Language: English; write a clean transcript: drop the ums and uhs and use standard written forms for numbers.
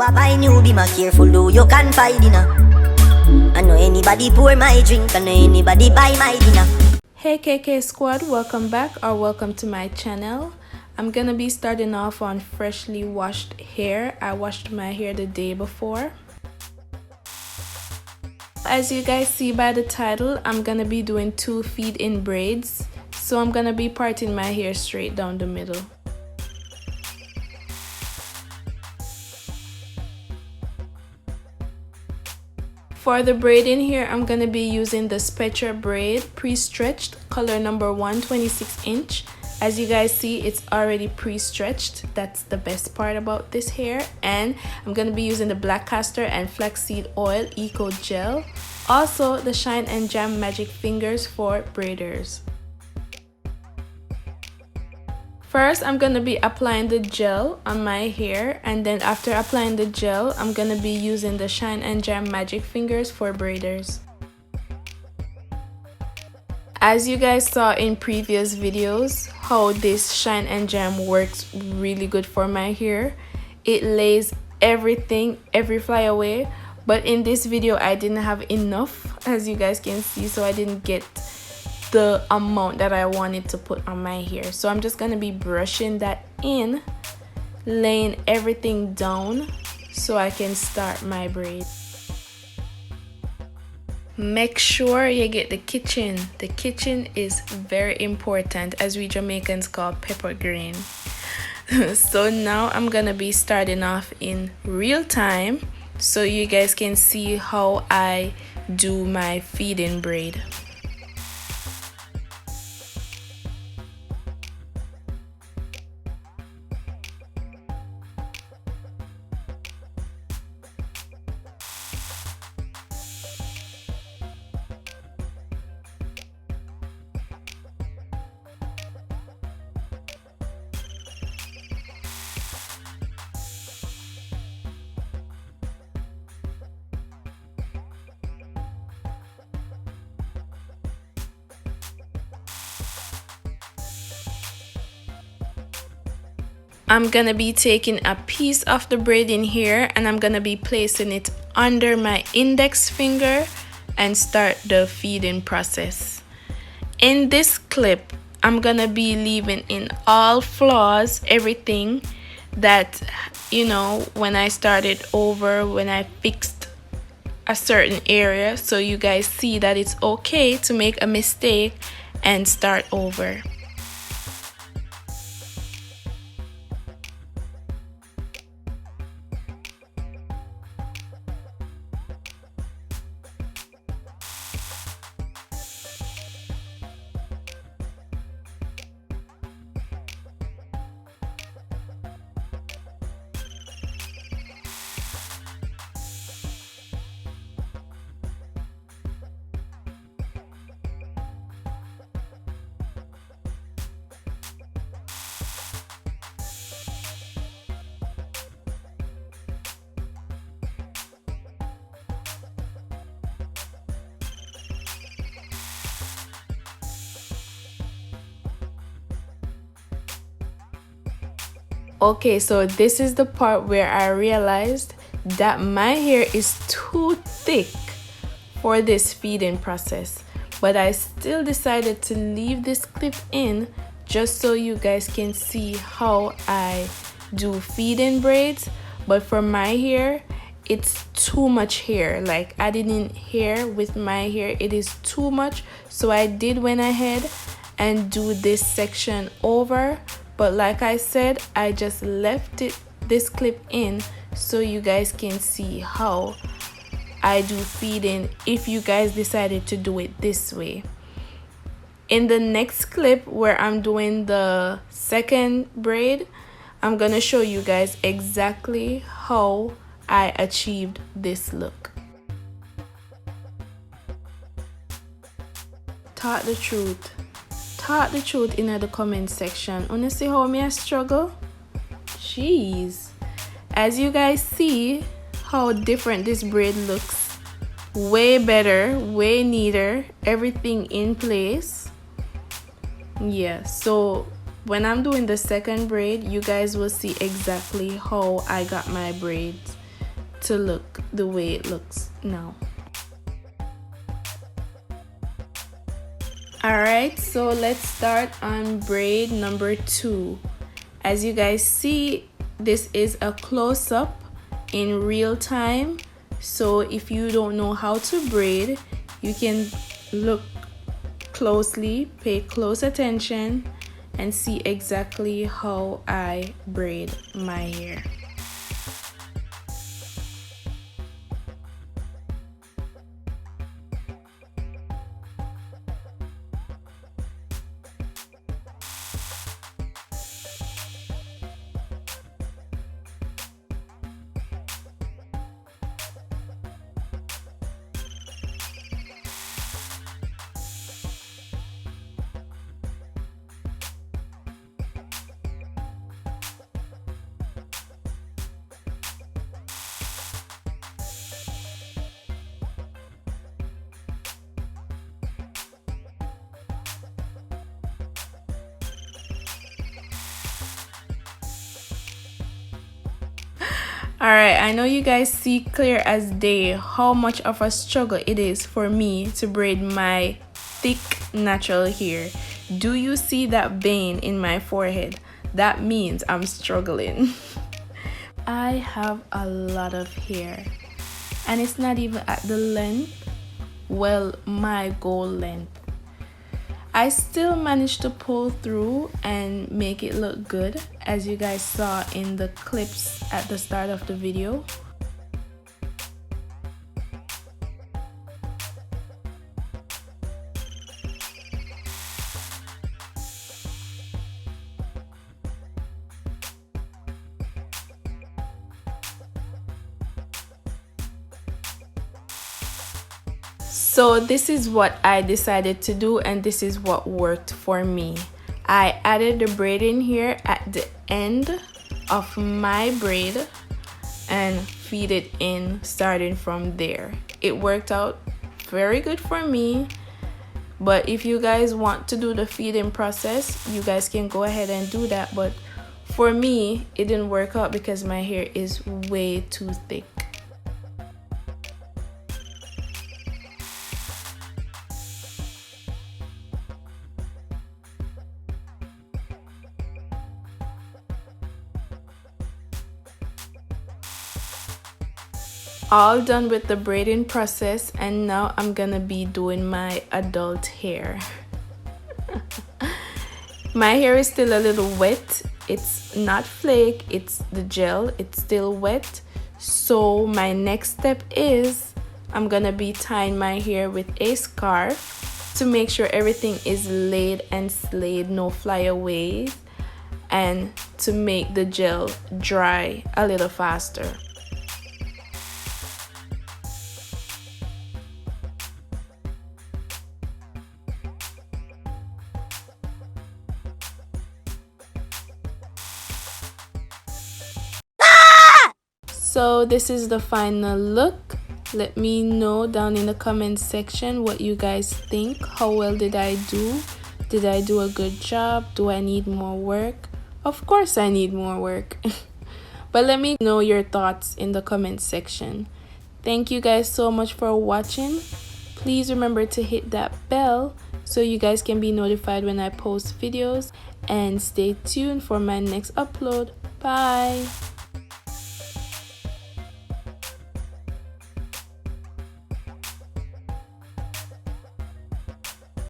a buy new, be my careful though you confide in I know anybody pour my drink, I know anybody buy my dinner. Hey KK squad, welcome back or welcome to my channel. I'm gonna be starting off on freshly washed hair. I washed my hair the day before. As you guys see by the title, I'm gonna be doing 2 feed-in braids. So I'm gonna be parting my hair straight down the middle. For the braiding here, I'm gonna be using the SPETRA braid pre-stretched, color number 126 inch. As you guys see, it's already pre-stretched. That's the best part about this hair. And I'm gonna be using the black castor and flaxseed oil eco gel. Also the shine and jam magic fingers for braiders. First, I'm gonna be applying the gel on my hair, and then after applying the gel, I'm gonna be using the shine and jam magic fingers for braiders. As you guys saw in previous videos, how this shine and jam works really good for my hair. It lays everything, every flyaway, but in this video I didn't have enough, as you guys can see, so I didn't get the amount that I wanted to put on my hair. So I'm just gonna be brushing that in, laying everything down so I can start my braid. Make sure you get the kitchen. The kitchen is very important, as we Jamaicans call pepper grain. So now I'm gonna be starting off in real time so you guys can see how I do my feed-in braid. I'm gonna be taking a piece of the braid in here and I'm gonna be placing it under my index finger and start the feeding process. In this clip, I'm gonna be leaving in all flaws, everything that, you know, when I started over, when I fixed a certain area, so you guys see that it's okay to make a mistake and start over. Okay, so this is the part where I realized that my hair is too thick for this feeding process, but I still decided to leave this clip in just so you guys can see how I do feed-in braids. But for my hair, it's too much hair, like adding in hair with my hair, it is too much. So I did went ahead and do this section over, but like I said, I just left this clip in so you guys can see how I do feed-in if you guys decided to do it this way. In the next clip where I'm doing the second braid, I'm gonna show you guys exactly how I achieved this look. Talk the truth in the comment section. Wanna see how me I struggle? Jeez. As you guys see how different this braid looks, way better, way neater, everything in place. Yeah, so when I'm doing the second braid, you guys will see exactly how I got my braids. to look the way it looks now. Alright, so let's start on braid number 2. As you guys see, this is a close-up in real time. So if you don't know how to braid, you can look closely, pay close attention, and see exactly how I braid my hair. Alright, I know you guys see clear as day how much of a struggle it is for me to braid my thick natural hair. Do you see that vein in my forehead? That means I'm struggling. I have a lot of hair, and it's not even at the length, well, my goal length. I still managed to pull through and make it look good, as you guys saw in the clips at the start of the video. So this is what I decided to do, and this is what worked for me. I added the braiding here at the end of my braid and feed it in starting from there. It worked out very good for me, but if you guys want to do the feeding process, you guys can go ahead and do that. But for me, it didn't work out because my hair is way too thick. All done with the braiding process, and now I'm gonna be doing my adult hair. My hair is still a little wet. It's not flake, it's the gel, it's still wet. So my next step is I'm gonna be tying my hair with a scarf to make sure everything is laid and slayed, no flyaways, and to make the gel dry a little faster. So this is the final look. Let me know down in the comment section what you guys think. How well did I do? Did I do a good job? Do I need more work? Of course I need more work. But let me know your thoughts in the comment section. Thank you guys so much for watching. Please remember to hit that bell so you guys can be notified when I post videos, and stay tuned for my next upload. Bye.